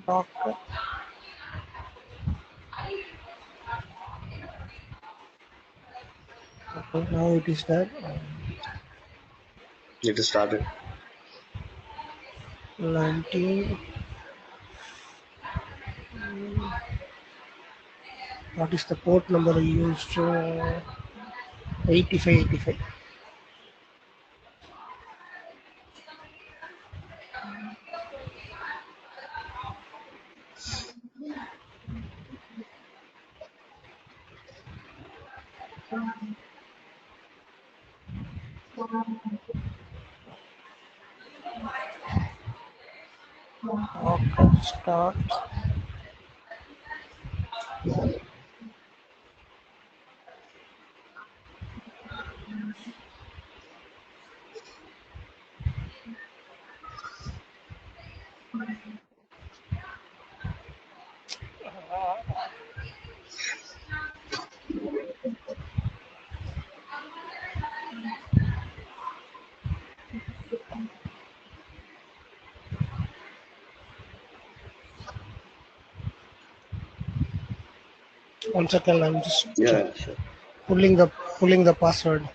Docker. Okay, now it is there. It is started. 19. What is the port number I used? 8585. Okay, start. One second, I'm just Yeah, sure. pulling the password.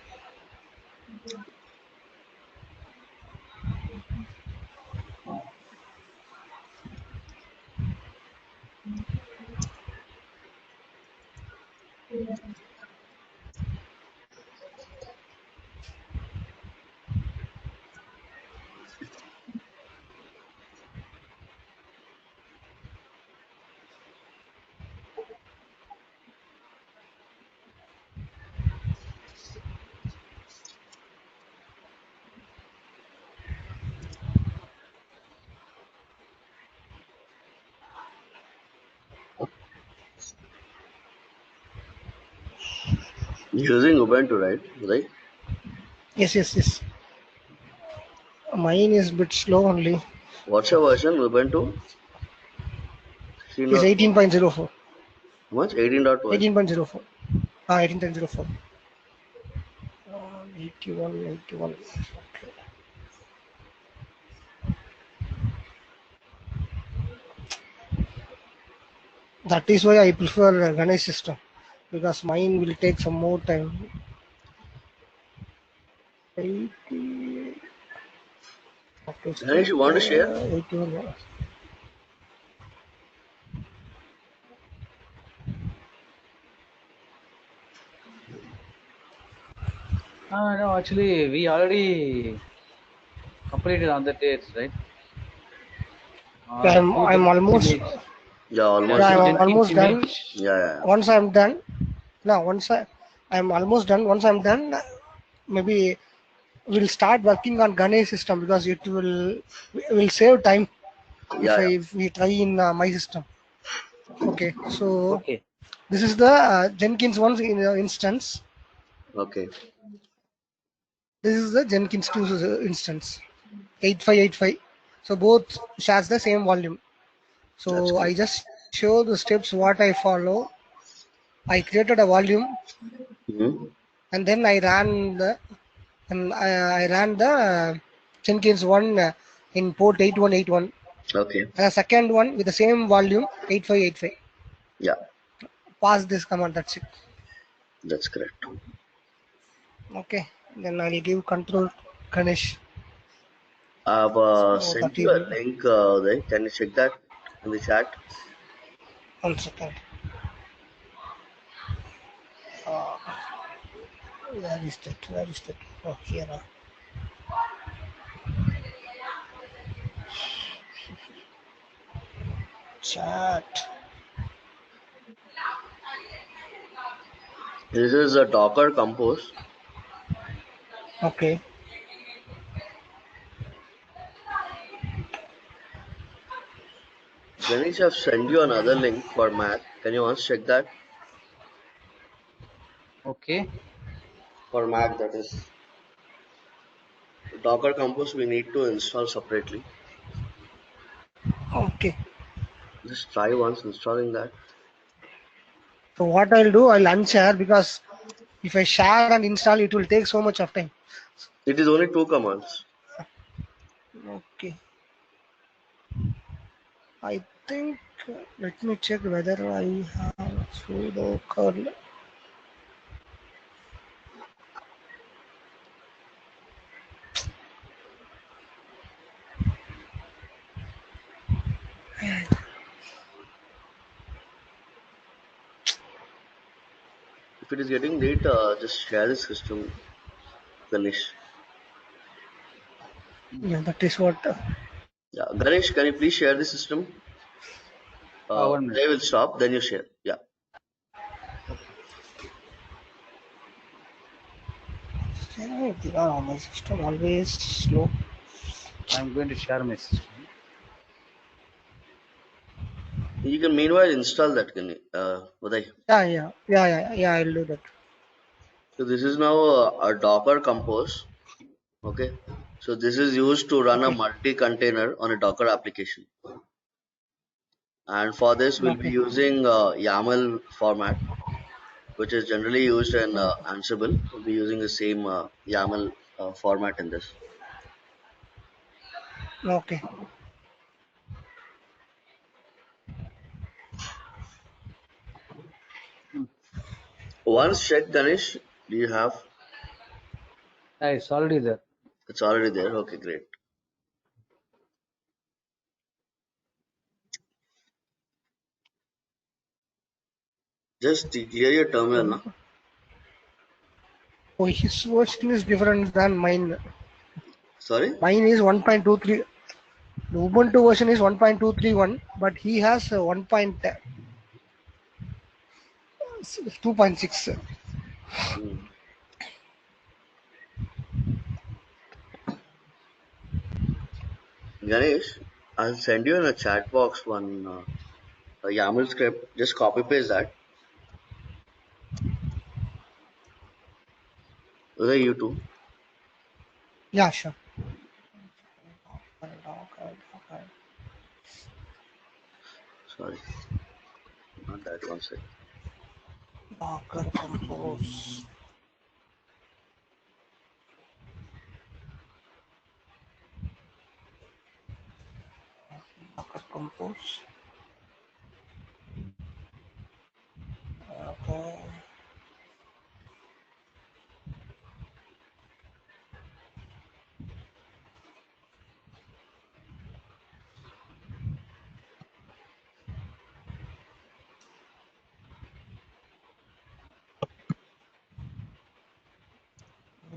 Using Ubuntu, right? Right? Yes. Mine is a bit slow only. What's your version? Ubuntu? 16 Is dot what? 18.04. How much? 18 dot what? 18.04. 18.04. 81. Okay. That is why I prefer Ganesh system because mine will take some more time. 80. Okay, Ganesh, start. you want to share? 81. No, actually, we already completed on the dates, right? Two I'm Jenkins almost. image. Yeah, There are almost Yeah, two I'm done. Jenkins almost done. image. Yeah, yeah. Once I'm done. No, I'm almost done. Once I'm done, maybe we'll start working on Ganesh system because it will save time Yeah, yeah. if we try in my system. Okay, so Okay. this is the Jenkins one instance. Okay. This is the Jenkins 2 instance. 8585. So both shares the same volume. That's So good. I just show the steps what I follow. I created a volume Mm-hmm. and then I ran the Jenkins one in port 8181 Okay. and a second one with the same volume 8585. Yeah, Pass this command. That's it. that's correct. Okay. Then I'll give control Ganesh. I've So sent that you a will link there. Can you check that in the chat? 1 second. Uh, where is that? Where is that? Oh, here. Chat. This is a Docker Compose. Okay. Ganesh, I've sent you another link for Mac. Can you once check that? Okay. For Mac, that is. Docker Compose we need to install separately. Okay. Just try once installing that. So what I'll do, I'll unshare because if I share and install, it will take so much of time. It is only two commands. Okay. I think let me check whether I have sudo curl. If it is getting late, just share the system, Ganesh. Yeah, that is what. Yeah, Ganesh, can you please share the system? 1 minute. They will stop, then you share. Yeah. Okay. My system always slow. I'm going to share my system. You can meanwhile install that, Uday. Yeah. I'll do that. So this is now a Docker Compose. Okay. So this is used to run a Okay. multi-container on a Docker application. And for this, we'll be Okay. using YAML format, which is generally used in Okay. Ansible. We'll be using the same YAML format in this. Okay. Hmm. Once check, Ganesh, do you have? It's already there. It's already there. Okay, great. Just clear your terminal now. Oh, his version is different than mine. Sorry? Mine is 1.23. The Ubuntu version is 1.231, but he has 2.6. Hmm. Ganesh, I'll send you in a chat box one a YAML script. Just copy paste that. Whether you too. Yeah, sure. Sorry, not that one sec. Docker Compose. Docker Compose. Okay.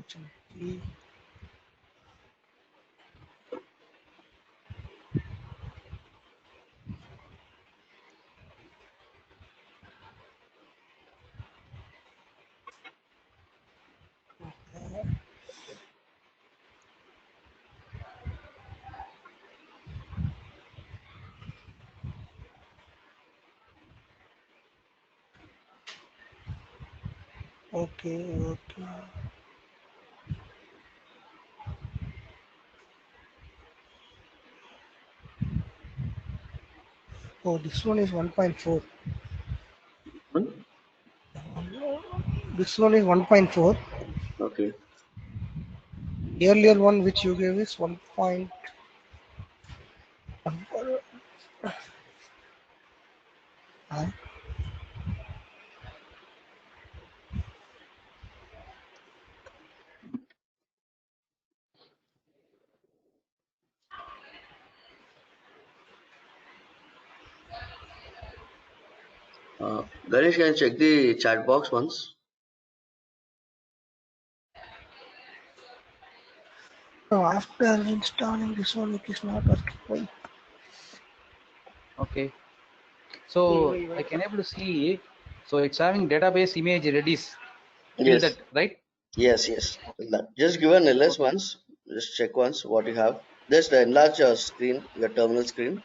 HMP. Okay. Oh, this one is 1.4. Hmm? This one is 1.4. Okay. The earlier one which you gave is 1.1. Ganesh, can you check the chat box once? So after installing this one, it is not working. Why? Okay. Wait, So wait, I wait. can able to see. So it's having database image Redis. Is Yes. that right? Yes. Just give an LS Okay. once. Just check once what you have. Just enlarge your screen, your terminal screen.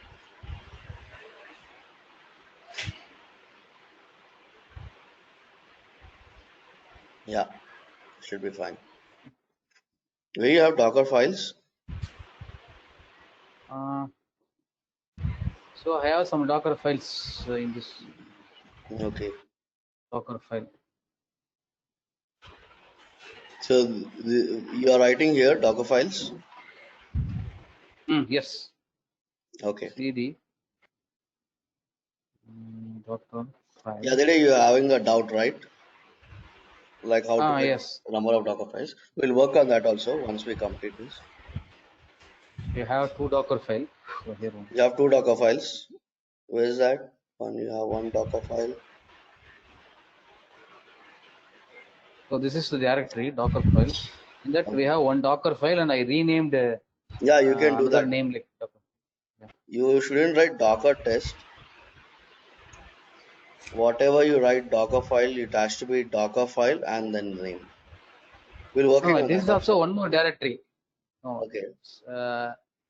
Yeah, should be fine. Where you have Docker files. Uh, so I have some Docker files in this Okay. Docker file. So you are writing here Docker files. Yes. Okay. CD. Docker Yeah, file. the day you're having a doubt, right? Like how to get Yes. number of Docker files. We'll work on that also once we complete this. We have two Docker file. So here one. You have two Docker files. Where is that? One, you have one Docker file. So this is the directory Docker file. In that we Okay. have one Docker file, and I renamed Yeah, you can do another that. name like Docker. Yeah. You shouldn't write Docker test. Whatever you write Docker file, it has to be Docker file and then name. We're working No, on this that is also also. one more directory. No, Okay.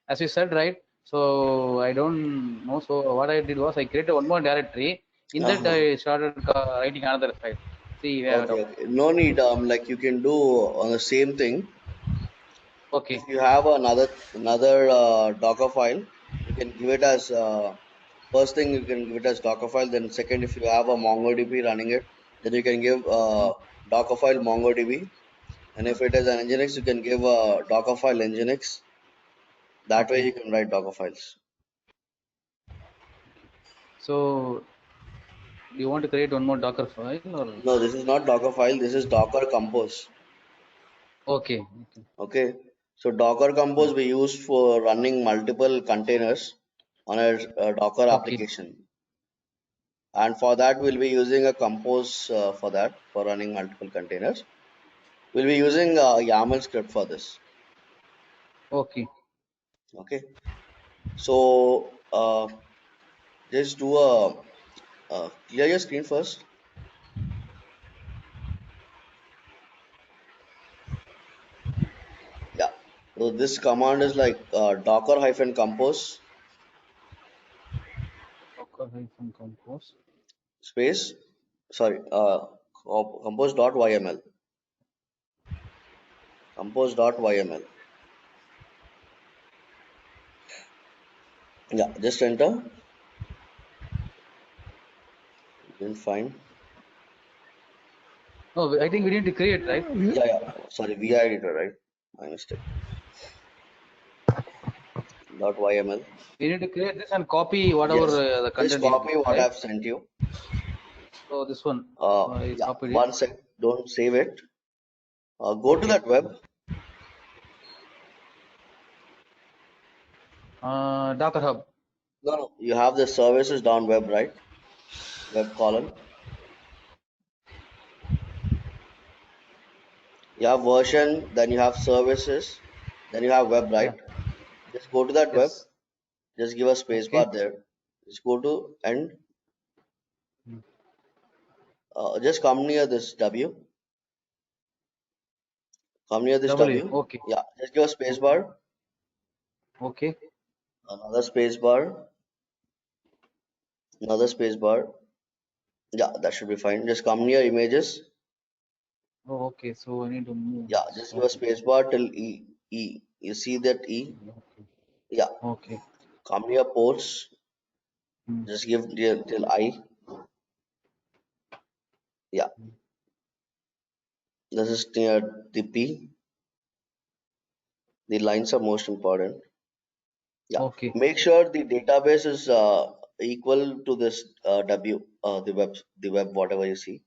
as you said, right? So I don't know. So what I did was I created one more directory. In that Uh-huh. I started writing another file. See, we have a Okay, doubt. okay. No need. Like you can do on the same thing. If Okay. you have another Docker file, you can give it as first thing you can give it as Docker file. Then second, if you have a MongoDB running it, then you can give Docker file MongoDB. And if it is an Nginx, you can give a Docker file Nginx. That way Okay. you can write Docker files. So you want to create one more Docker file or? No, this is not Docker file. This is Docker Compose. Okay. Okay. Okay. So Docker Hmm. Compose we use for running multiple containers on a Docker Okay. application. And for that, we'll be using a Compose for that, for running multiple containers. We'll be using a YAML script for this. Okay. Okay. So just do a clear your screen first. Yeah. So this command is like docker hyphen compose Docker hyphen compose. space, sorry, compose.yml. Compose.yml. Yeah, just enter. Didn't find. No, I think we need to create, right? Yeah, yeah. Sorry, VI editor, right? My mistake. .yml. We need to create this and copy whatever Yes. the Just content is copy there, what right? I've sent you. So this one, I Yeah. copied it. One sec. Don't save it. Go to Okay. that web. Docker Hub. No, no. You have the services down web, right? Web column. You have version, then you have services, then you have web, right? Yeah. Just go to that web. Yes. Just give a space Okay. bar there. Just go to and Hmm. just come near this W. Come near this W. W. Okay. Yeah. Just give a space Okay. bar. Okay. Another space bar. Another space bar. Yeah, that should be fine. Just come near images. Oh, okay. So I need to move Yeah, this. just give a Okay. space bar till E. E. You see that E? Okay. Yeah. Okay. Come near ports. Hmm. Just give till I. Yeah. This is near the P. The lines are most important. Yeah. Okay. Make sure the database is equal to this W, the web, whatever you see.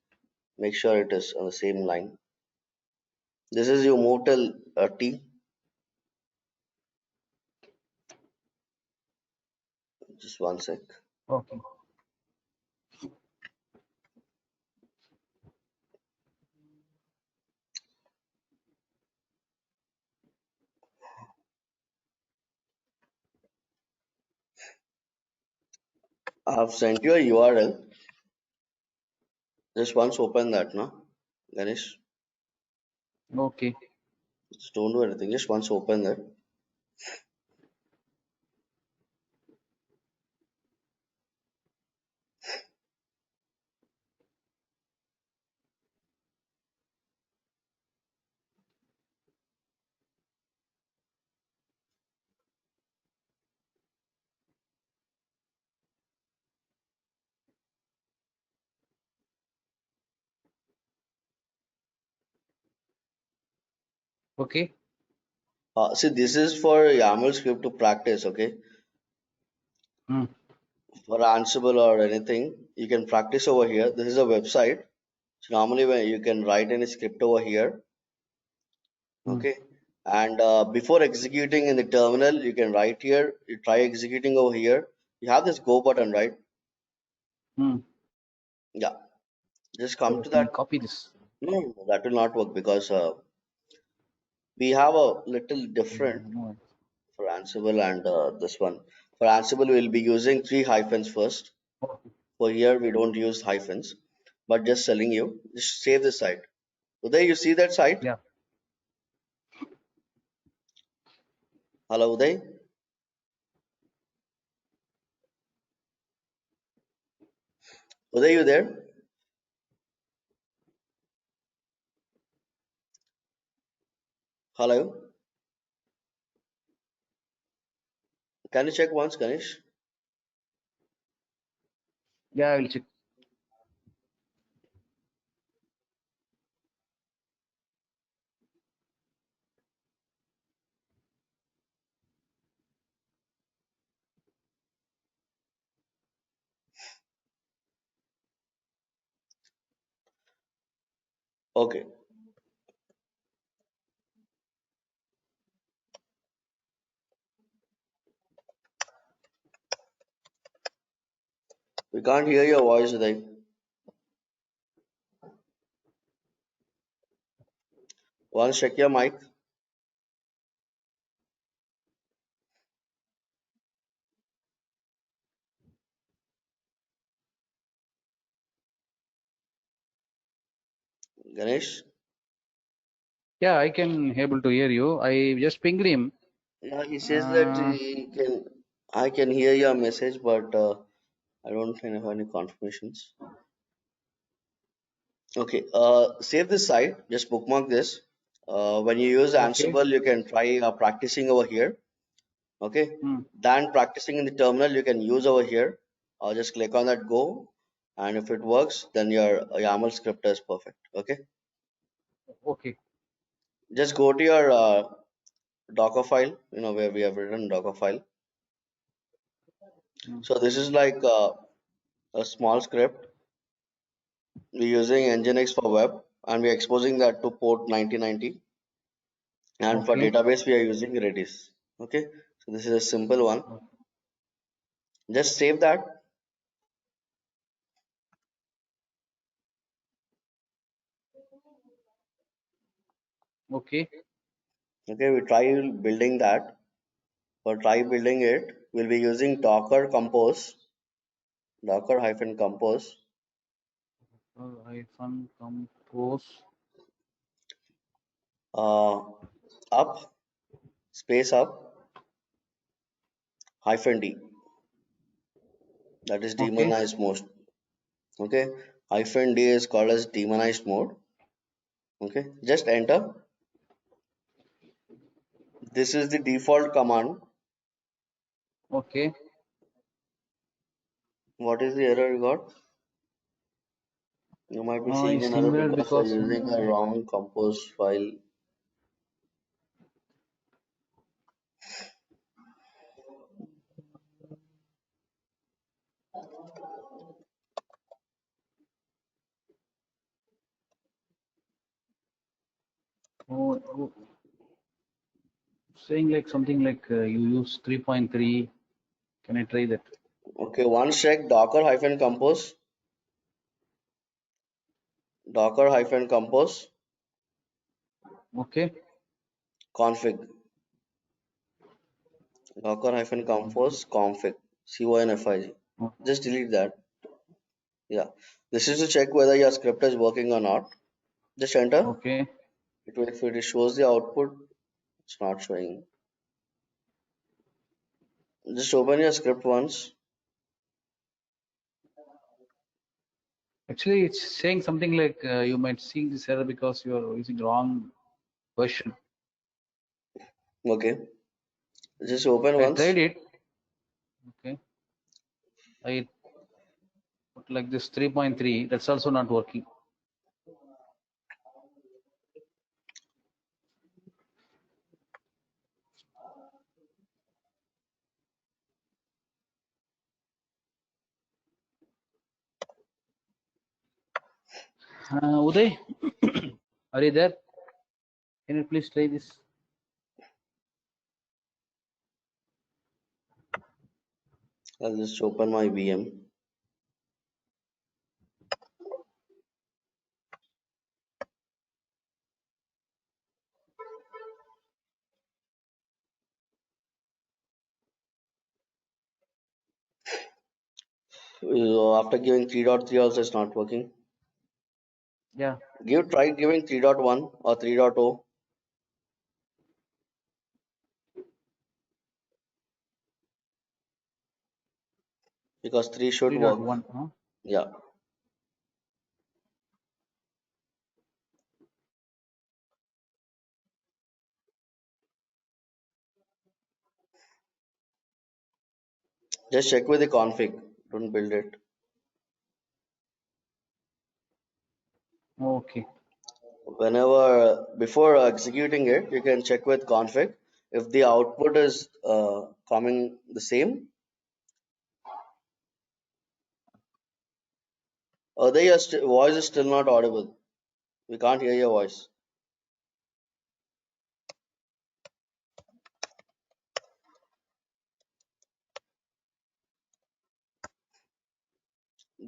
Make sure it is on the same line. This is you move till T. Just one sec. Okay. I have sent you a URL. Just once open that, no? Ganesh. Okay. Just don't do anything. Just once open that. Okay. See, this is for YAML script to practice, okay? Hmm. for Ansible or anything, you can practice over here. This is a website. So normally when you can write any script over here, Hmm. okay. And before executing in the terminal, you can write here. You try executing over here. You have this go button, right? Hmm. Yeah. Just So come to let me that. copy this. No, that will not work because we have a little different No. for Ansible and this one. For Ansible, we'll be using three hyphens first. Oh, For here, we don't use hyphens, but just telling you, just save the site. Uday, you see that site? yeah. Hello, Uday. Uday, you there? Hello. Can you check once, Ganesh? Yeah, I will check. Okay. We can't hear your voice, Uday. Once check your mic. Ganesh? Yeah, I can able to hear you. I just pinged him. Yeah, he says that Uh, he can. I can hear your message, but I don't have any confirmations. Okay, save this site. Just bookmark this. When you use okay. Ansible, you can try practicing over here. Okay, Hmm. then practicing in the terminal, you can use over here. Just click on that go, and if it works, then your YAML script is perfect. Okay, Okay. just go to your Docker file. You know where we have written Docker file. Hmm. So this is like a small script. We're using Nginx for web, and we're exposing that to port 9090. And for Okay. database, we are using Redis. Okay, so this is a simple one. Just save that. Okay. Okay, we try building that. For try building it, we'll be using Docker Compose, Docker hyphen Compose, Hyphen compose. uh, up, space up, hyphen D. That is Okay. demonized mode. Okay, hyphen D is called as demonized mode. Okay, just enter. This is the default command. Okay. What is the error you got? You might be seeing It's an error invalid because you're because using a wrong compose file. oh, saying like something like you use 3.3. Can I try that? Okay, once check Docker hyphen compose, Docker hyphen compose, Okay. config, Docker hyphen compose, config, config. Oh, Just delete that. Yeah, this is to check whether your script is working or not. Just enter. okay. If it shows the output, it's not showing. Just open your script once. Actually, it's saying something like you might see this error because you are using wrong version. Okay, just open I once. tried it. Okay. I put like this 3.3. That's also not working. Uday, are you there? Can you please try this? I'll just open my VM. After giving 3.3 also it's not working. Yeah. Try giving 3.1 or 3.0 because 3 should work. 3.1. Huh? Yeah. Just check with the config. Don't build it. Okay. Whenever before executing it, you can check with config. If the output is coming the same, or your voice is still not audible. We can't hear your voice.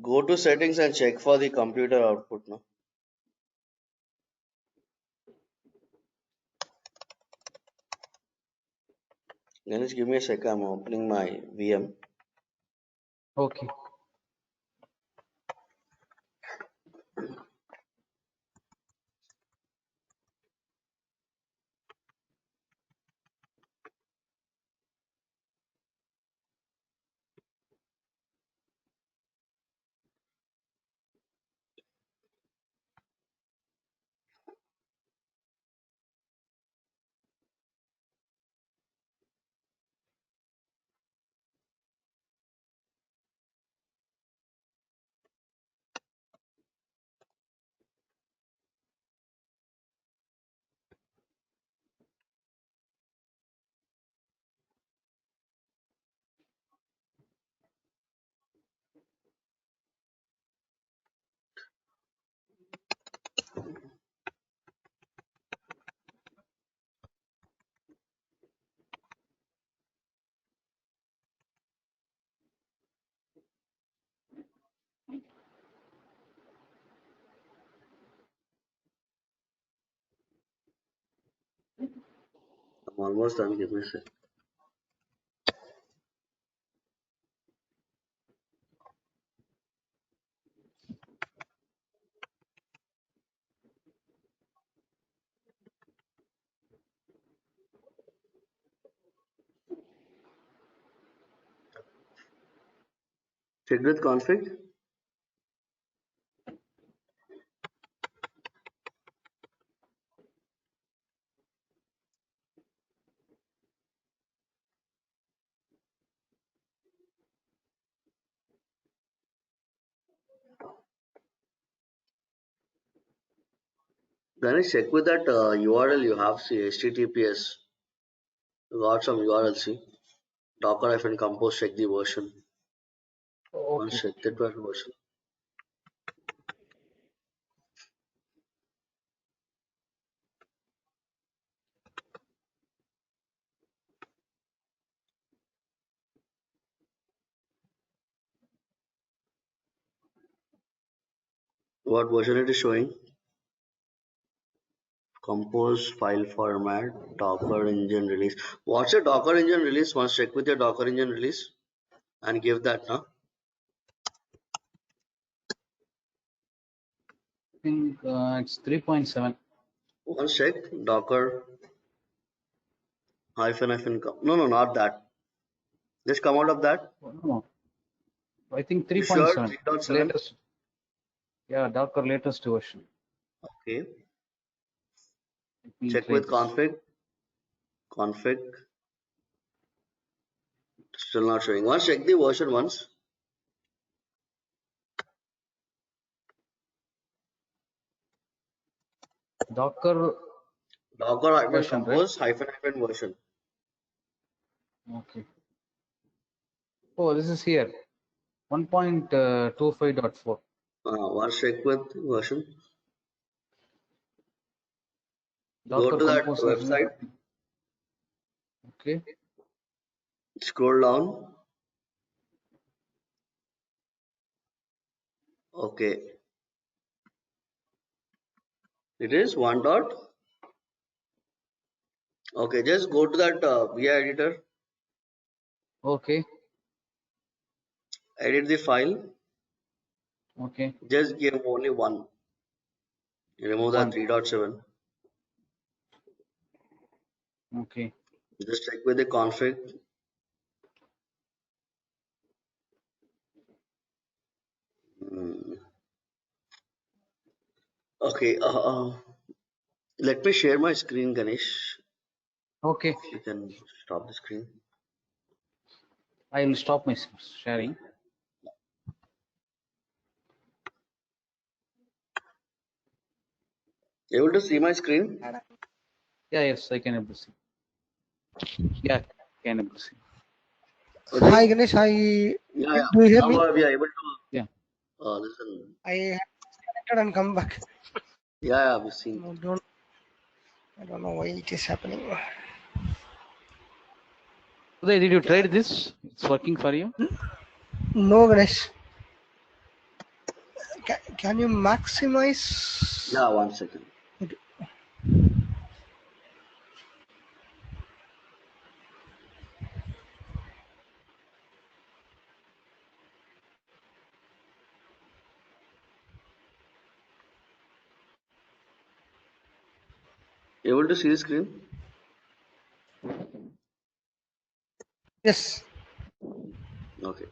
Go to settings and check for the computer output now. Ganesh, give me a second. I'm opening my VM. Okay. I'm almost done. Give me a second. Check with config. Ganesh, check with that URL you have. See HTTPS. You got some URL. See Docker-compose. Check the version. Once Okay. check that version. What version it is showing? Compose file format, Docker engine release. What's your Docker engine release? Once check with your Docker engine release and give that now. I think it's 3.7. Once check Docker hyphen no, no, not that. Just come out of that. Oh, no, I think You sure 3.7. 3.7? Latest. Yeah, Docker latest version. Okay. Let me Check try with this. config. Still not showing. Once check the version once. Docker Docker hyphen version, right? compose hyphen version. Okay. Oh, this is here. 1.25.4. Once check with version. Go Docker to that Compose has been. website, Okay. scroll down. Okay, it is one dot. Okay, just go to that VI editor, Okay. edit the file, Okay. just give only one. Remove that One. 3.7. Okay. Just check with the config. Hmm. Okay, let me share my screen, Ganesh. Okay. If you can stop the screen. I will stop my sharing. Able to see my screen? Yeah, yes, I can able to see. Yeah, can able to see. Hi Uday? Ganesh, hi. Yeah, yeah. Do you hear Now me? we are able to Yeah. listen. I have disconnected and come back. Yeah, yeah, we've seen. I don't know why it is happening. Uday, did you try this? It's working for you? No Ganesh. Can you maximize Yeah, 1 second. it? Able to see the screen? Yes. Okay.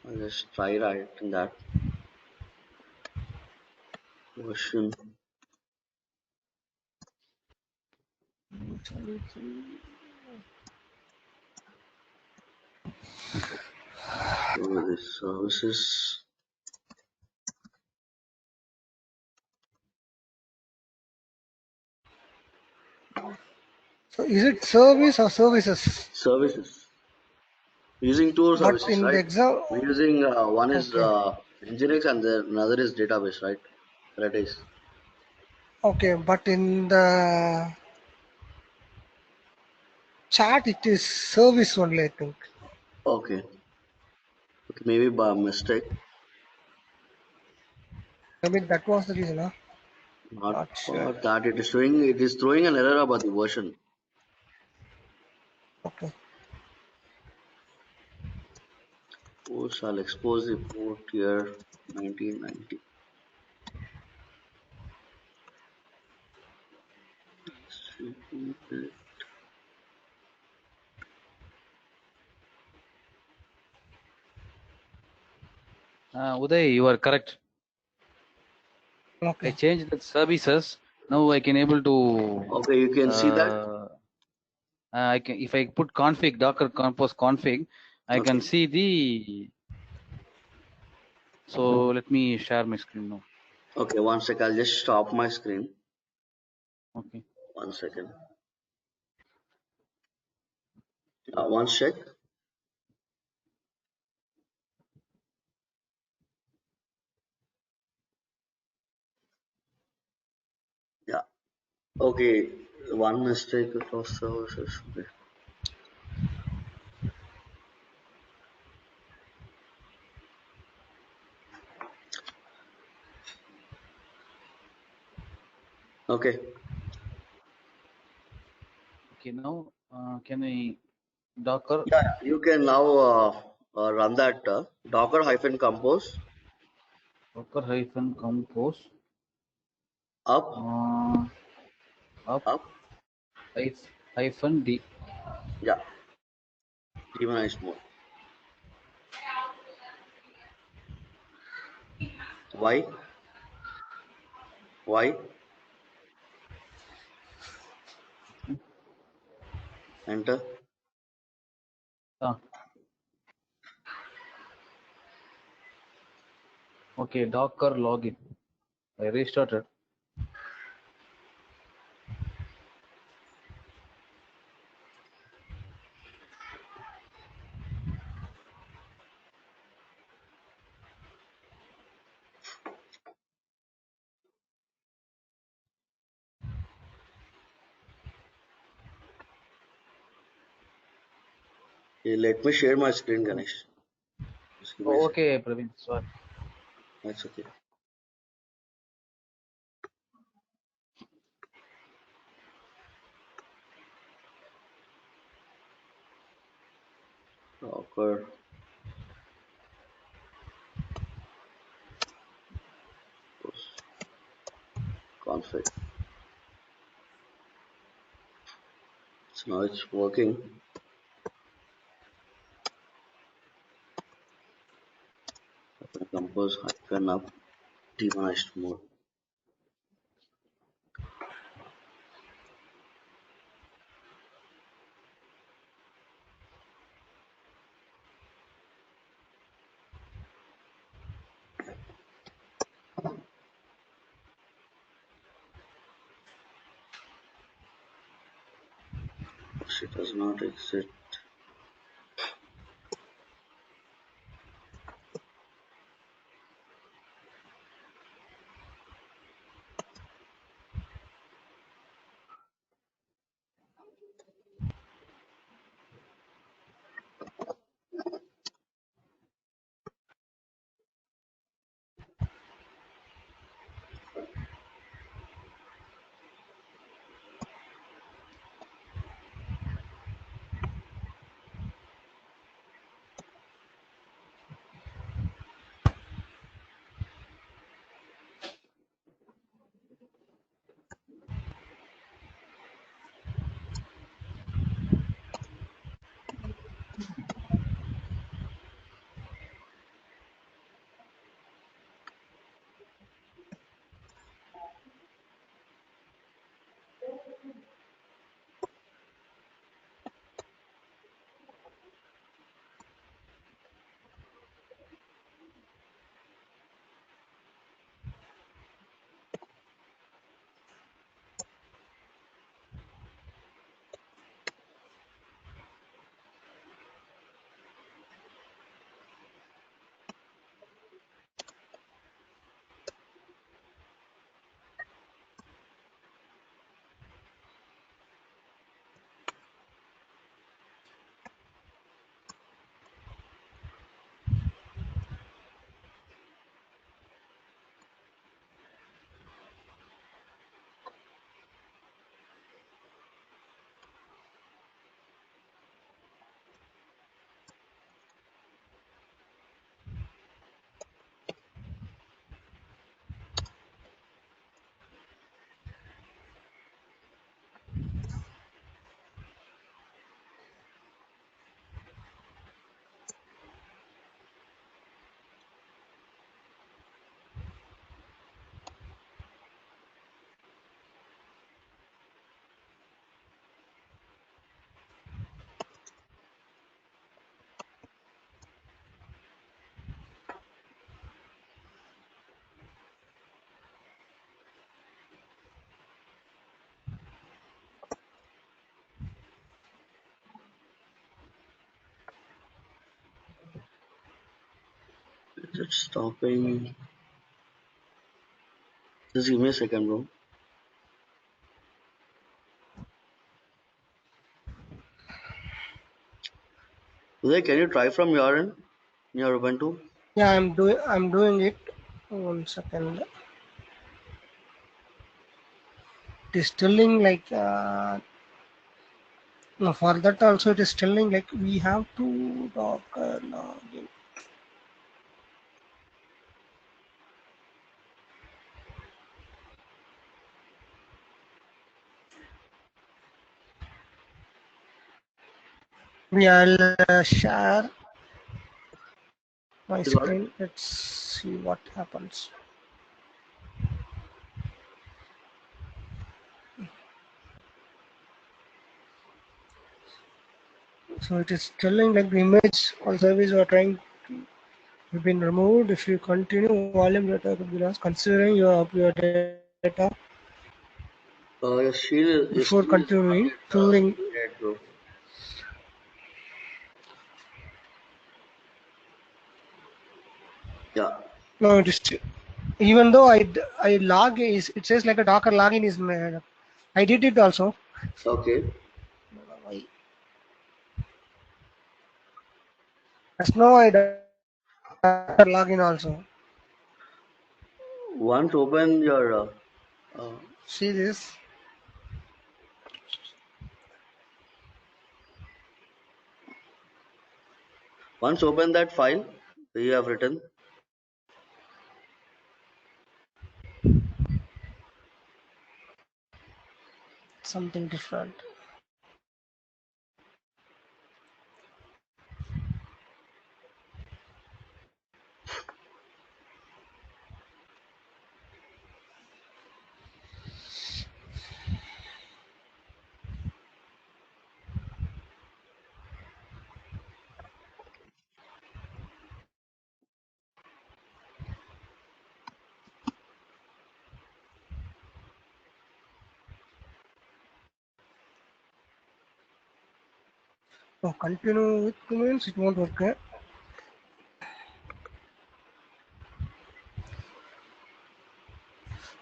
I'll just try right in that version. So this services. So is it service or services? Services. Using two But services, in the right? exam, We're using one is okay, Nginx and the another is database, right? Redis. okay. But in the chat, it is service only. I think. Okay. Okay, maybe by mistake. Maybe that was the reason. Huh? Not Not sure. for that. It is throwing an error about the version. Okay. Post, I'll expose the port here 1990. Uday, you are correct. I Okay. changed the services. Now I can able to. Okay, you can see that. I can, if I put config Docker Compose config, I can Okay. see the. So let me share my screen now. Okay, 1 sec. I'll just stop my screen. Okay. 1 second. One sec. Yeah. Okay. One mistake across services. Okay. Okay. Okay. Now can I Docker Yeah, you can now run that Docker-compose Docker hyphen compose up, uh, up up. hyphen d. Yeah, demonized mode. Why? Why? Enter. Ah, okay. Docker login. I restarted. Hey, let me share my screen, Ganesh. Just give me a Oh, second. okay, Praveen. Sorry. That's okay. Docker config. So now it's working. Compose hyphen up demonized mode. She does not exist. Is it stopping? Just give me a second, bro. Uday, can you try from your end? Your Ubuntu? Yeah, I'm doing it. One second. It is telling like no, for that also it is telling like we have to Docker login. I'll share my You got it? screen. Let's see what happens. So it is telling like the image or service you are trying have been removed. If you continue, volume data could be lost. Considering your data Your before screen is not continuing, yet filling. red, bro. Yeah. No, it is even though I log is it says like a Docker login is made. I did it also. Okay. I There's no Docker login also. Once open your uh, See this? once open that file you have written. Something different. Oh, continue with means it won't work.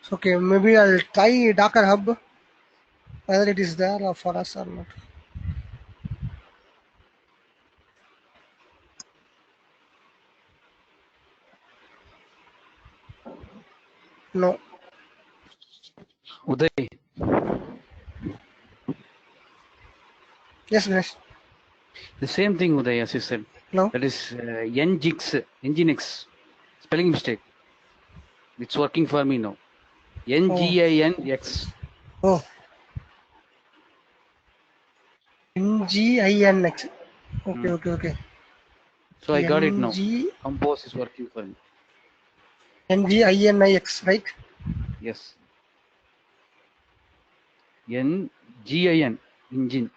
So, okay, maybe I'll try Docker Hub, whether it is there or for us or not. No. Uday, Yes, Ganesh. the same thing, Uday, as you said. No. That is Nginx, spelling mistake. It's working for me now. Oh, Nginx. oh, Nginx. Okay, Mm. okay, okay. So I got it now. Ng Compose is working for me. Nginx, right? Yes. Ngin, engine.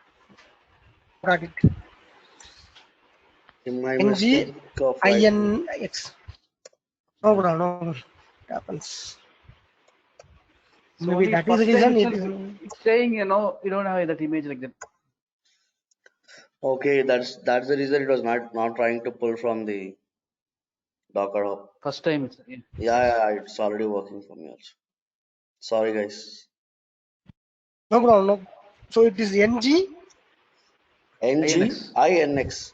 Got it. In my Nginx. mistake of writing. No problem, no problem. It happens. So Maybe only that is the first time reason it itself, is. it's saying, you don't have that image like that. Okay, that's the reason it was not trying to pull from the Docker Hub. First time it's, yeah. Yeah, it's already working for me also. Sorry, guys. No problem, no. So it is Nginx, INX.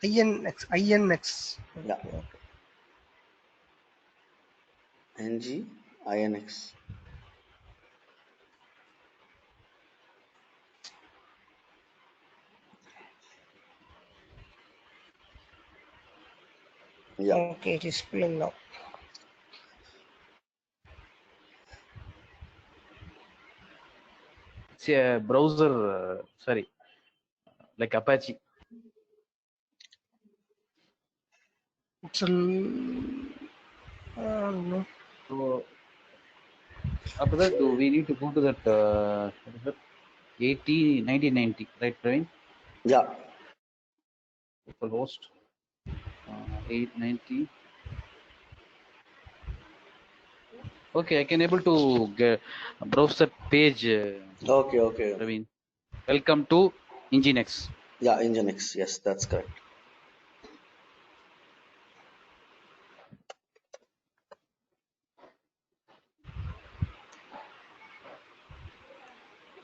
Nginx. Inx. Yeah, Okay, okay. Nginx. Yeah. Okay, it is playing now. It's a browser, sorry, like Apache. It's a no. So after that, we need to go to that, what is that? 1990, right, Praveen? Yeah. Localhost 890. Okay, I can able to browse that page, Okay, okay. Praveen. Welcome to Nginx. Yeah, Nginx. Yes, that's correct.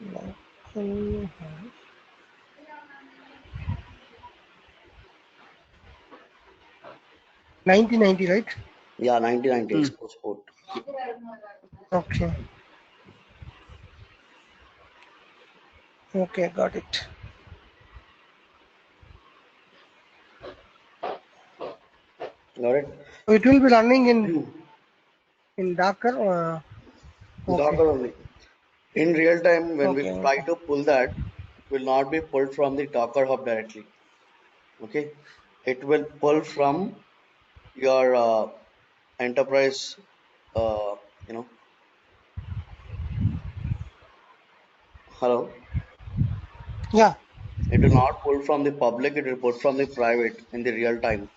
No. 1990, right? Yeah, 1990 Hmm. export port. Okay. Okay, got it. Got it? So it will be running in Docker. Okay. Docker only. In real time, when we Okay. try Okay. to pull that, it will not be pulled from the Docker Hub directly. Okay, it will pull from your enterprise. Uh, you know, hello. Yeah. It will not pull from the public. It will pull from the private in the real time.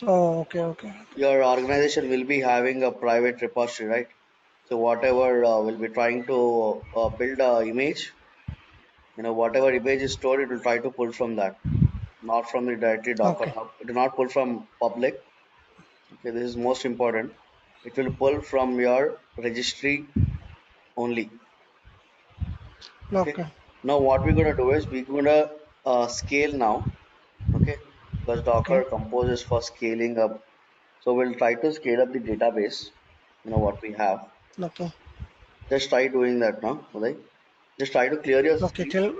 Oh, okay. Okay. Your organization will be having a private repository, right? So whatever will be trying to build a image, whatever image is stored, it will try to pull from that, not from the directly Docker Okay. Hub. It will not pull from public. Okay, this is most important. It will pull from your registry only. Okay. Okay. Now what we're gonna do is we're gonna scale now. Okay. because Okay. Docker Compose is for scaling up. So we'll try to scale up the database, what we have. Okay. Just try doing that now, Uday. Just try to clear your Okay. screen. Tell.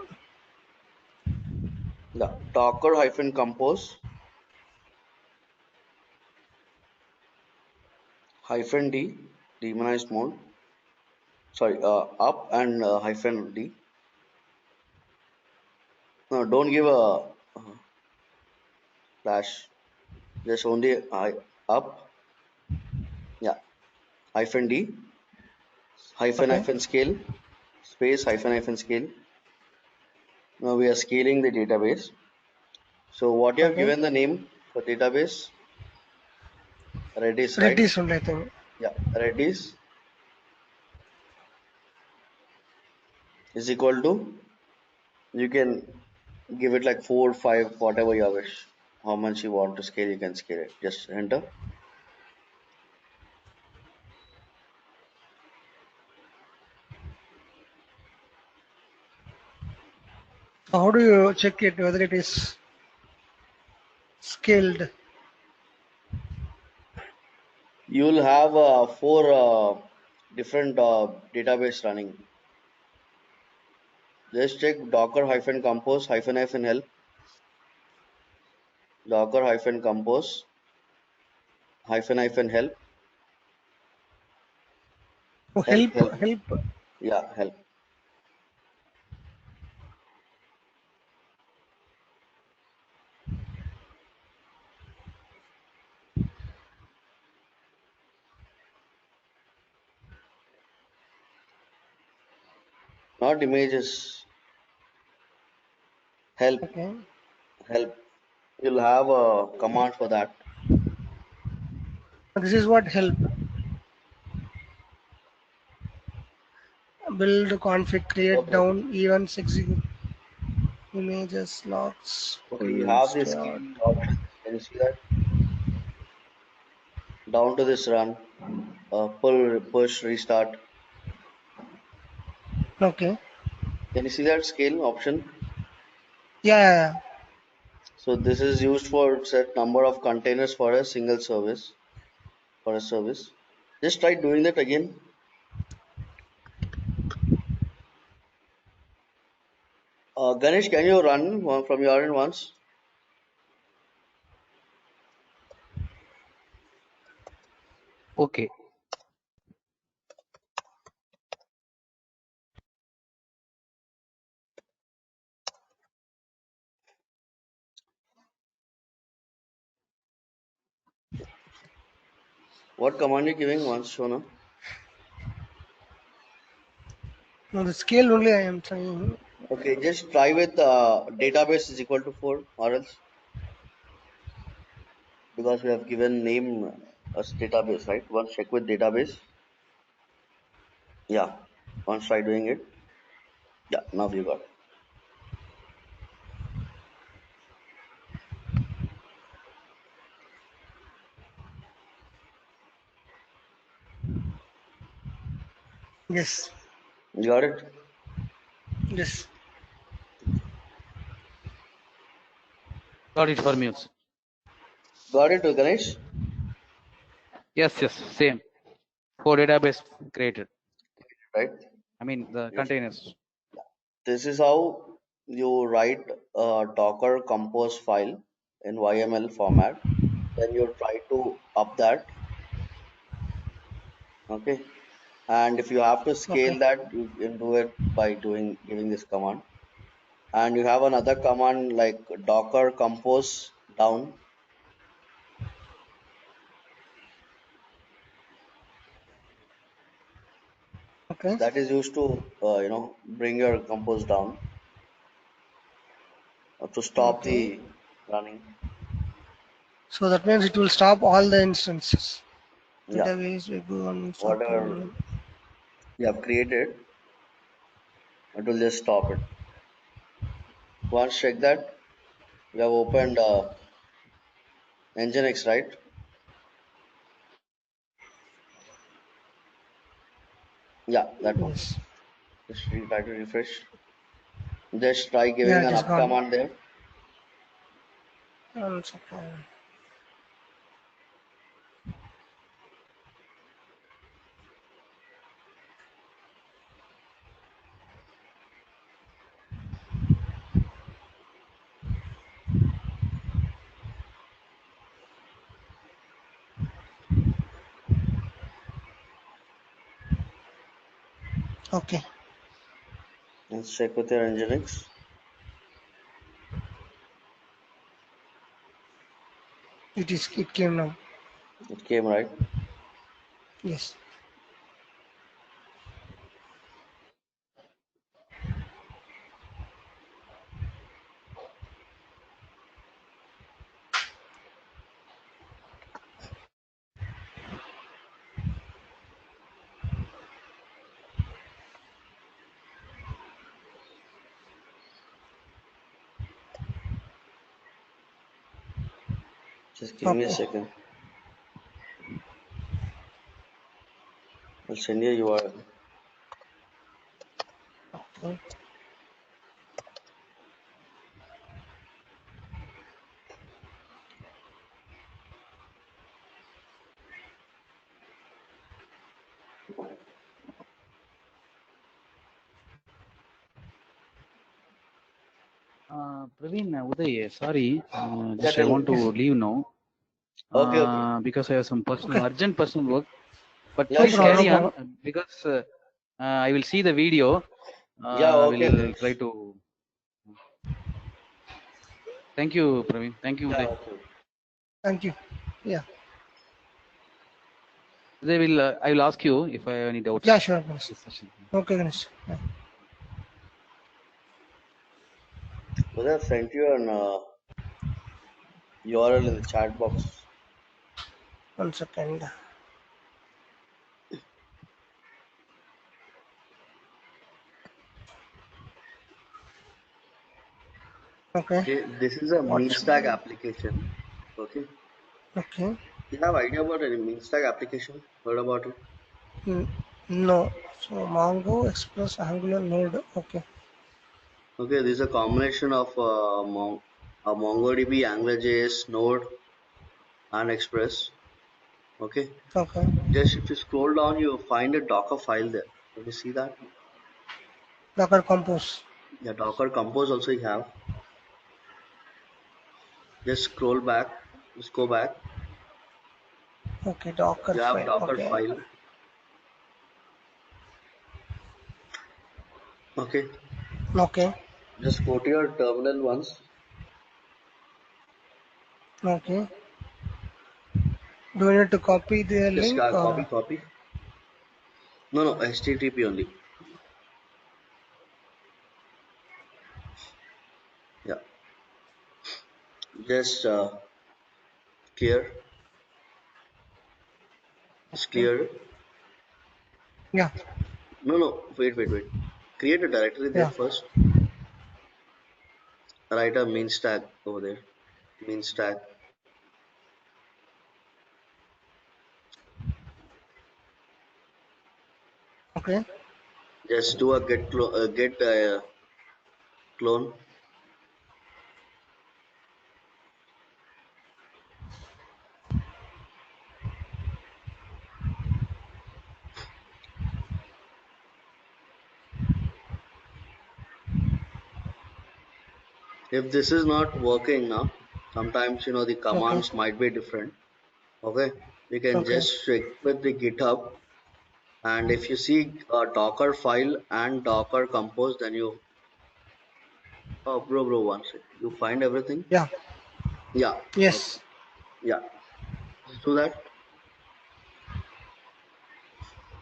Yeah, Docker hyphen compose hyphen D, demonized mode. Sorry, up and hyphen D. No, don't give a slash. Just only up. Yeah, hyphen D, hyphen Okay. hyphen scale, space hyphen hyphen scale. Now we are scaling the database. So what you have Okay. given the name for database? Redis, right? Redis only, I think. Yeah, Redis is equal to, you can give it like 4, 5, whatever you wish. How much you want to scale, you can scale it. Just enter. How do you check it whether it is scaled? You'll have 4 different database running. Just check docker hyphen compose hyphen hyphen help, docker hyphen compose hyphen hyphen help, Oh, help, help, help. help. Yeah, help. Not images, help, Okay. help. You'll have a command for that. This is what help. Build, config, create, Okay, okay. down, events, execute, images, logs, Okay, you create, have the start. scaling options. Can you see that? Down to this run, pull, push, restart. Okay. Can you see that scale option? Yeah, yeah, yeah. So this is used for set number of containers for a single service, for a service. Just try doing that again. Ganesh, can you run from your end once? Okay. What command you giving once, Shona? No, the scale only I am trying. Okay, just try with database is equal to 4 or else, because we have given name as database, right? Once check with database. Yeah, once try doing it. Yeah, now you got it. Yes. You got it? Yes. Got it for me also. Got it, Ganesh? Yes, yes, same. 4 database created. Right? I mean the Yes. containers. This is how you write a Docker Compose file in YML format. Then you try to up that. Okay. And if you have to Okay. scale that, you can do it by doing giving this command. And you have another command like Docker Compose down. Okay. That is used to bring your compose down or to stop Okay. the running. So that means it will stop all the instances. Yeah, Database, web1, whatever software. you have created, it will just stop it. Once check that you have opened Nginx, right? Yeah, that one. Yes. Just try to refresh. Just try Yeah, giving it an is up gone. command there. One second. Okay, Let's check with your Nginx. it came now. It came right. Yes. Just give me a Okay. second. I'll send you a URL. Okay. Praveen, Uday, sorry, Yeah, just I tell me. want to Yes. leave now Okay, okay. because I have some personal, Okay. urgent personal work. But Yeah, No please sure. problem. No carry on problem. because I will see the video. Yeah, I okay, will try Ganesh. to. Thank you, Praveen. Thank you, Yeah, Uday. okay. Thank you. Yeah. Uday will. I will ask you if I have any Yeah, doubts sure, after Ganesh. this session. Okay, Ganesh. Yeah. Well, I've sent you an URL in the chat box. One second. Okay. Okay, this is a mean What's stack application. Okay, okay? you have idea about any mean stack application? Heard about it? Mm, no. So Mongo, Express, Angular, Node. Okay. Okay, this is a combination of a MongoDB, AngularJS, Node, and Express. Okay, Okay. just if you scroll down, you find a Docker file there. Can you see that? Docker Compose. Yeah, Docker Compose also you have. Just scroll back. Just go back. Okay. Docker You have file. Docker Okay. file. Okay, Okay. just go to your terminal once. Okay. Do you need to copy the Just link copy, or? copy. No, no, HTTP only. Yeah, just clear. Just Okay. clear. Yeah. No, no, wait, wait, wait. Create a directory there Yeah. first. Write a mean stack over there. Mean stack. Okay. Just do a get clone. If this is not working now, sometimes the Okay. commands might be different. Okay, you can Okay. just check with the GitHub, and if you see a Docker file and Docker Compose, then you bro, one sec. You find everything. Yeah. Yeah. Okay. Yes. Yeah. Just do that.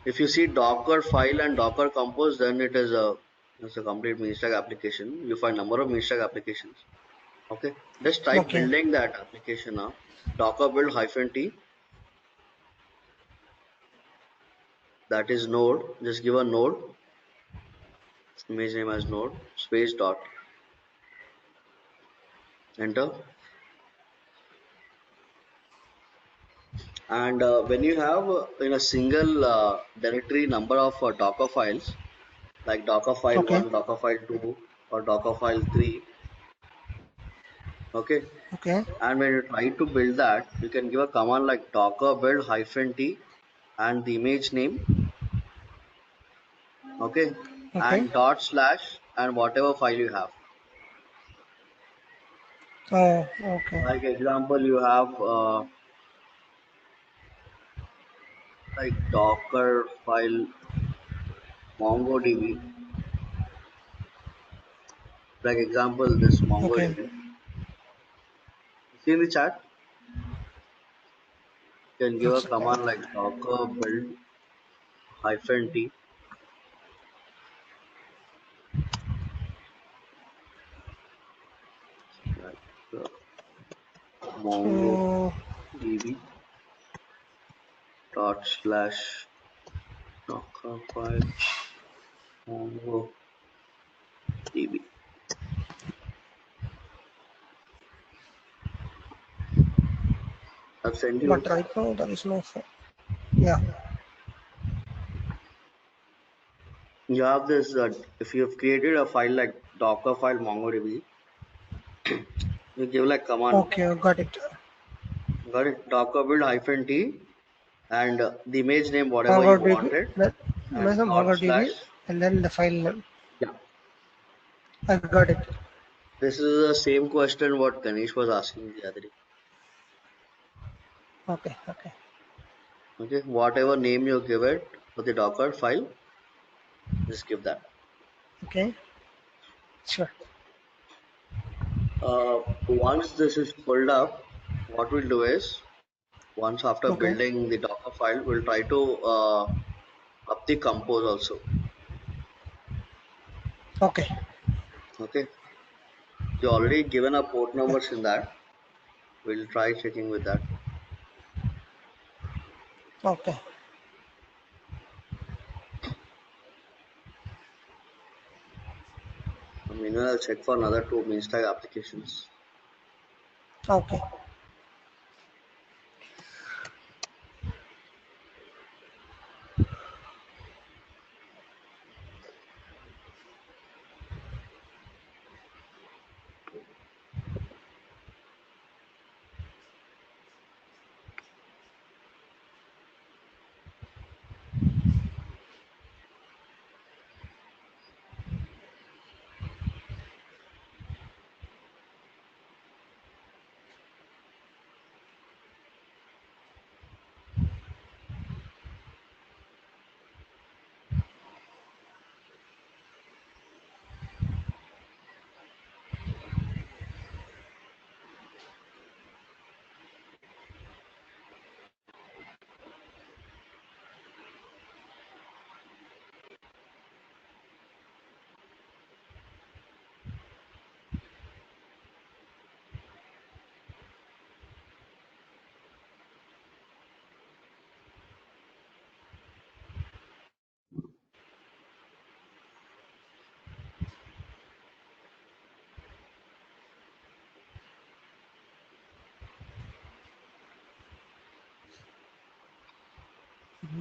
If you see Docker file and Docker Compose, then it's a complete Meanstack application. You find number of Meanstack applications. Okay, just type Okay. building that application now. Docker build hyphen t. That is node. Just give a node. Image name as node. Space dot. Enter. And when you have in a single directory number of Docker files, like Docker file Okay. 1, Docker file 2, or Docker file 3, Okay. Okay. And when you try to build that, you can give a command like docker build -t and the image name. Okay. Okay. And dot slash and whatever file you have. Oh, okay. Like example, you have like docker file MongoDB. Like example, this Okay. MongoDB. See in the chat, you can give One a second. command like docker build -t like So, MongoDB dot slash docker file MongoDB. I've sent but you. right now there is no. Yeah. You have this. If you have created a file like docker file MongoDB, you give like command. Okay, got it. Got it. Docker build -t and the image name whatever you MongoDB. wanted That and there's a dot slash. MongoDB, and then the file name. Yeah. I got it. This is the same question what Ganesh was asking the other day. Okay. Okay. Okay. Whatever name you give it for the Docker file, just give that. Okay. Sure. Once this is pulled up, what we'll do is once after Okay. building the Docker file, we'll try to up the compose also. Okay. Okay. You already given a port Yeah. numbers in that. We'll try checking with that. Okay. Meanwhile, I'll check for another two Minstack applications. Okay.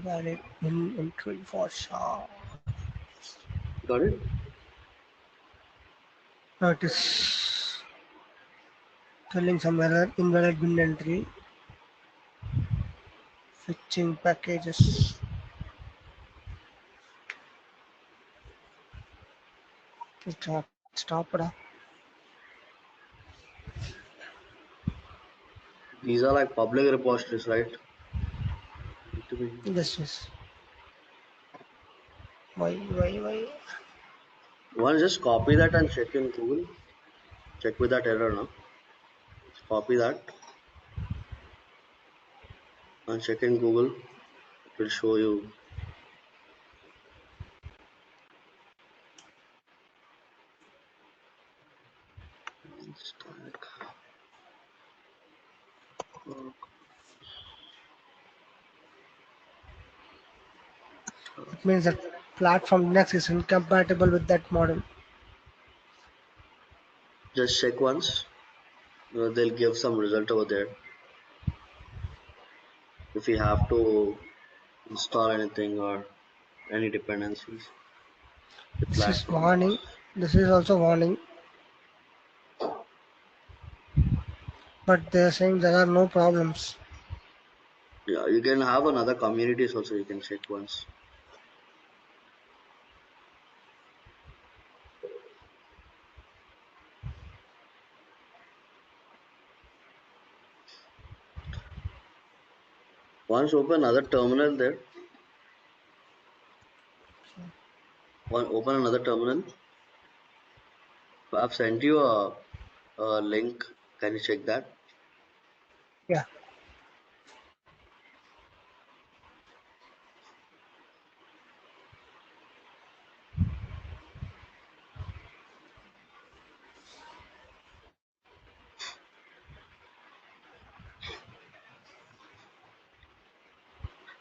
Valid in entry for SHA. Got it? It is telling some error, invalid bin entry, fetching packages. Stop. These are like public repositories, right? Need to be. This is why. One just copy that and check in Google. Check with that error now. Just copy that and check in Google. It will show you. Stack. It means that platform Linux is incompatible with that model. Just check once. They'll give some result over there. If you have to install anything or any dependencies, the This is platforms. warning. This is also warning. but they're saying there are no problems. Yeah, you can have another communities also. You can check once. Once open another terminal there. One open another terminal. I've sent you a link. Can you check that? Yeah,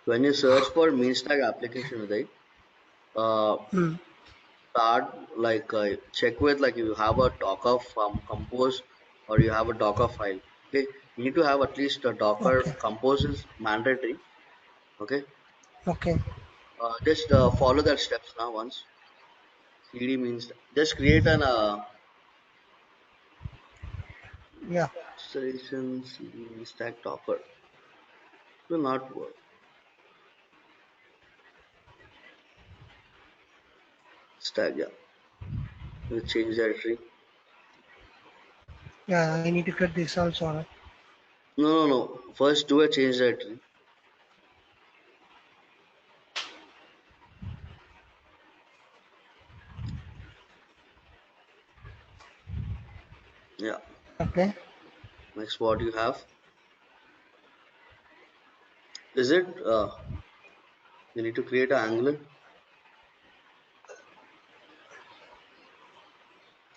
When you search for mean stack application, right? Uh, mm, start like check with like you have a Docker from Compose or you have a Docker file. Okay, you need to have at least a Docker okay, Compose is mandatory. Okay, okay, just follow that steps now once. CD means just create an yeah, installation CD mean stack Docker. Will not work. Stack, yeah. You change directory. yeah. I need to get this also. Right? No, no, no. First do a change directory. Yeah. Okay. Next, what you have is it you need to create an Angular.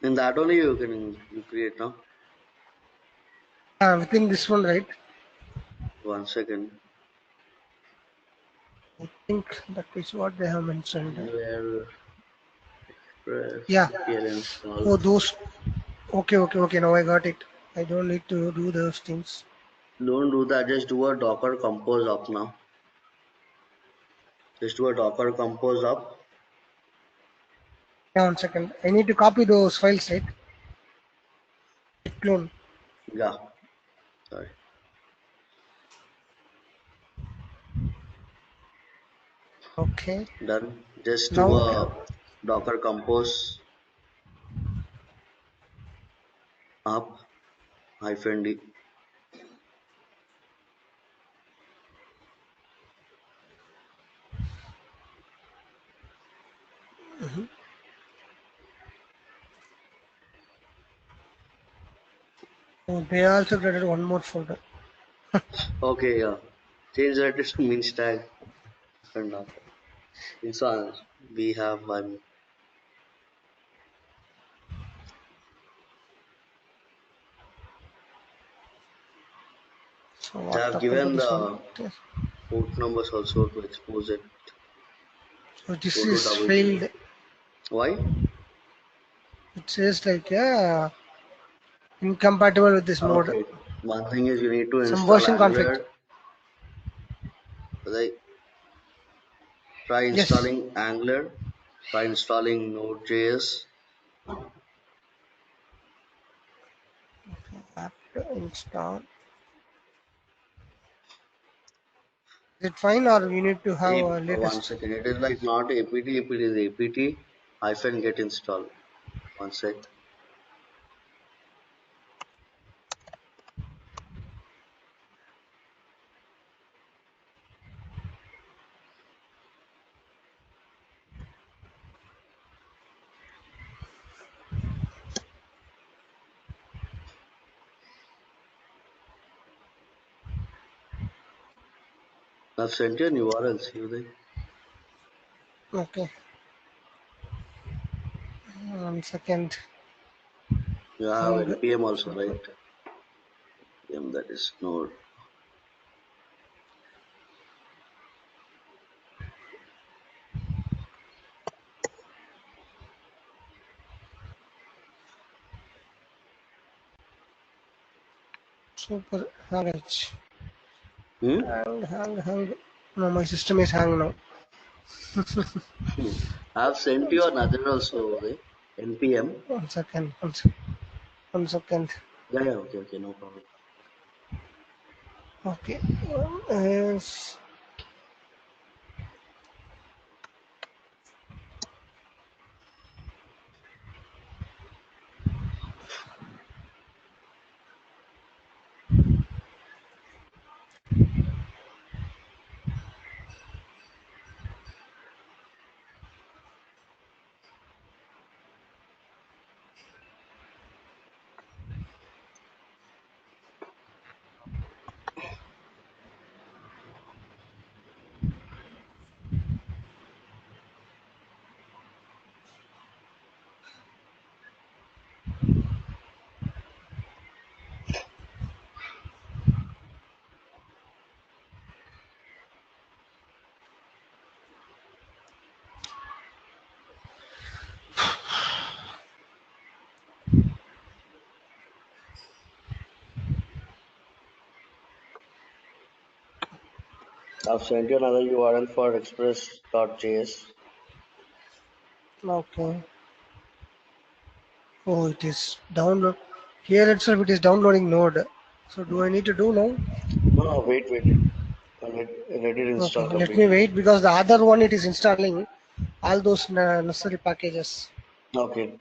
In that only you can you create now. Within this one, right? 1 second. I think that is what they have mentioned. Anywhere press Yeah. CPL install. Oh, those. Okay, okay, okay. Now I got it. I don't need to do those things. Don't do that. Just do a Docker Compose up now. Just do a Docker Compose up. Yeah, 1 second. I need to copy those files, right? Clone. Yeah. Sorry. Okay. Done. Just do Now, a Docker Compose up hyphen D. oh, they also created one more folder. Okay, yeah. Change that to mean stack and Docker. So we have one. So They what have happened to given this one? the port numbers also to expose it. So this Go to is double click. failed. Why? It says like, yeah, incompatible with this mode. Okay. One thing is you need to Some install version conflict. Angular. Like try Yes. installing Angular. Try installing Node.js. App to install. Is it fine or you need to have a One latest? second. It is like not apt. It is apt hyphen get install. One sec. I've sent you an URL. See you there. Okay. 1 second. You have Hung. npm also, Super. right? That is Node. Super hang. Hmm? Hang. No, my system is hang now. I've sent you another also there. npm. 1 second. 1 second. Yeah, yeah, okay, okay, no problem. Okay. Yes. I've sent you another URL for express.js. Okay. Oh, it is download. Here itself, it is downloading Node. So do I need to do now? No, no, wait. Let it Okay, install let me completely. wait because the other one it is installing all those necessary packages. Okay.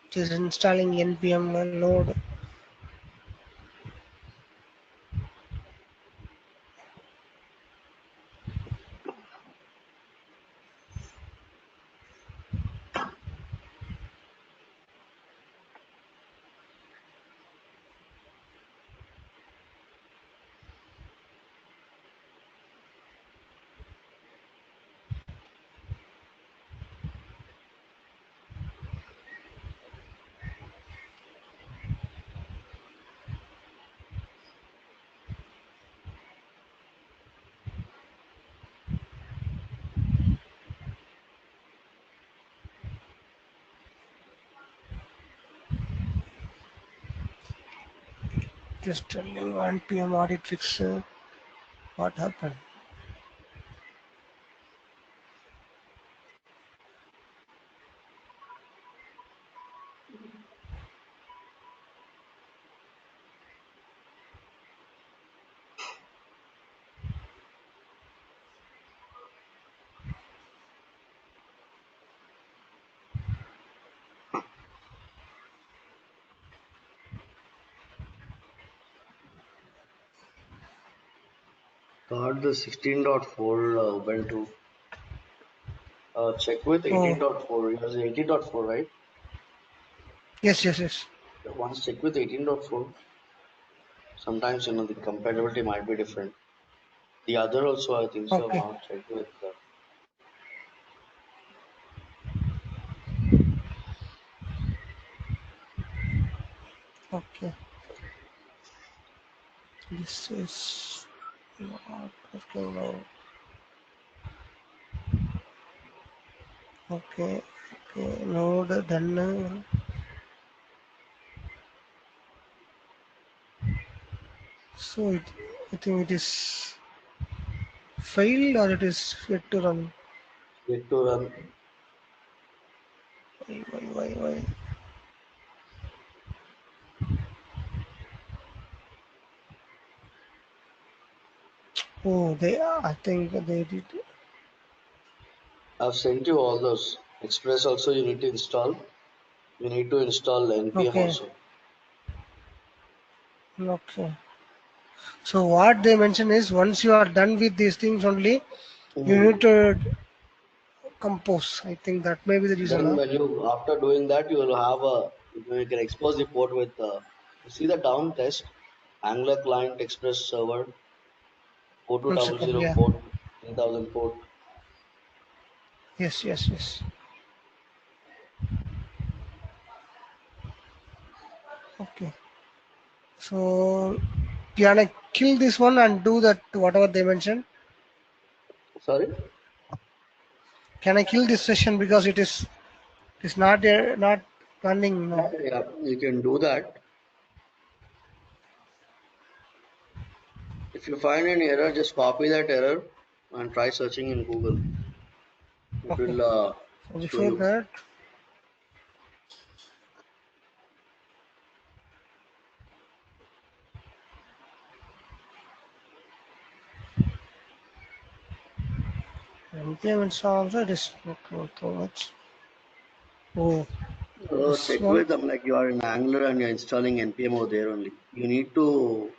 It is installing npm Node. Just telling npm audit fix. What happened? Got the 16.4 Ubuntu. Check with Oh, 18.4. Yours is 18.4, right? yes. Once check with 18.4. Sometimes the compatibility might be different. The other also I think so. I've Okay, not checked with. okay. This is not working now. Okay, okay. Node then. So I think it is failed or it is yet to run. Yet to run. Why? Oh, they. I think they did. I've sent you all those. Express also you need to install. You need to install npm Okay, also. okay. So what they mention is once you are done with these things only, you need Mhm. to compose. I think that may be the reason. Then Huh? when you after doing that you will have a you can expose the port with you see the down test Angular client express server 1 second. 4200 Yeah. port 3000 port. Yes. Okay. So can I kill this one and do that whatever they mentioned? Sorry? Can I kill this session because it is not running now? Yeah, you can do that. If you find any error, just copy that error and try searching in Google. It Okay. will So show before you. that, npm install also it is not too much. Oh, this Check one. with them like you are in Angular and you're installing npm over there only. You need to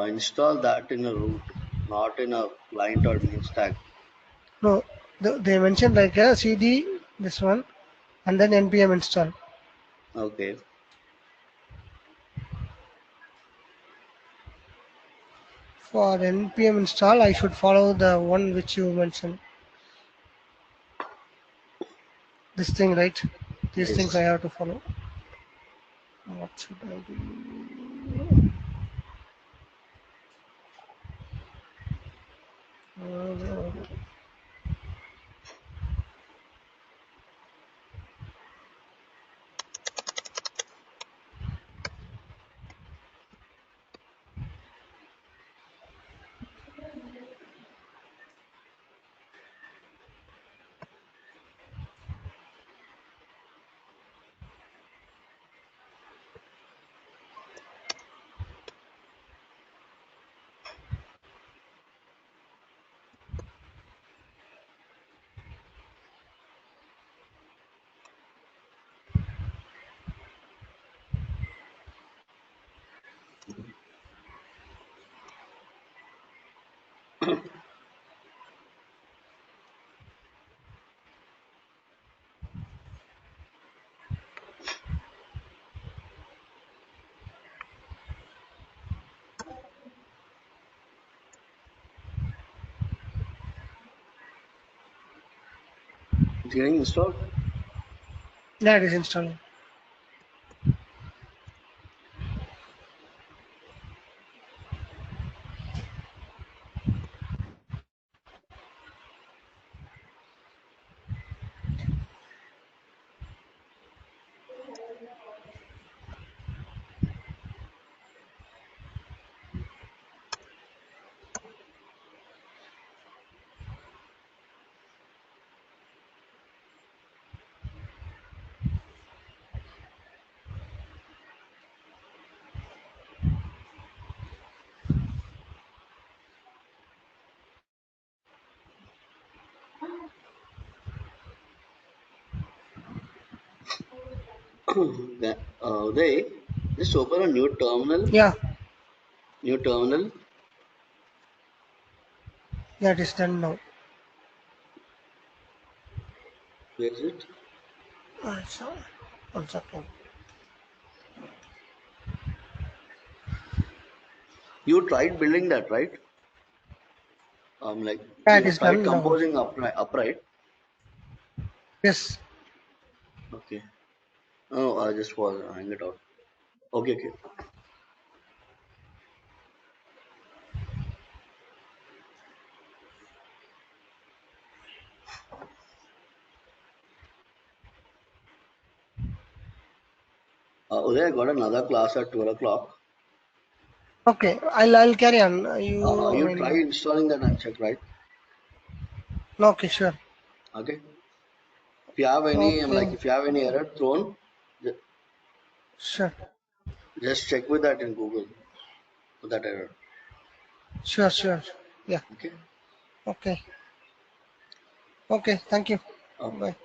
install that in a root, not in a client or main stack. No, they mentioned like a cd this one and then npm install. Okay. For npm install, I should follow the one which you mentioned. This thing, right? These things I Yes. have to follow. What should I do? It's getting installed. Yeah, it is installing. They just open a new terminal. Yeah, New terminal. yeah, it is done now. Where is it? So, 1 second. You tried building that, right? Like Yeah, you it have is tried done now. composing upright. Yes, Okay. Oh, I just was hang it out. Okay, okay. Uday, I got another class at 12 o'clock. okay, I'll carry on. I You try mean, installing that and check, right? no, okay, sure. Okay. If you have any, Okay, if you have any error thrown, ju- sure, just check with that in Google for that error. sure. Yeah, Okay. okay, okay. Thank you. Okay. Bye.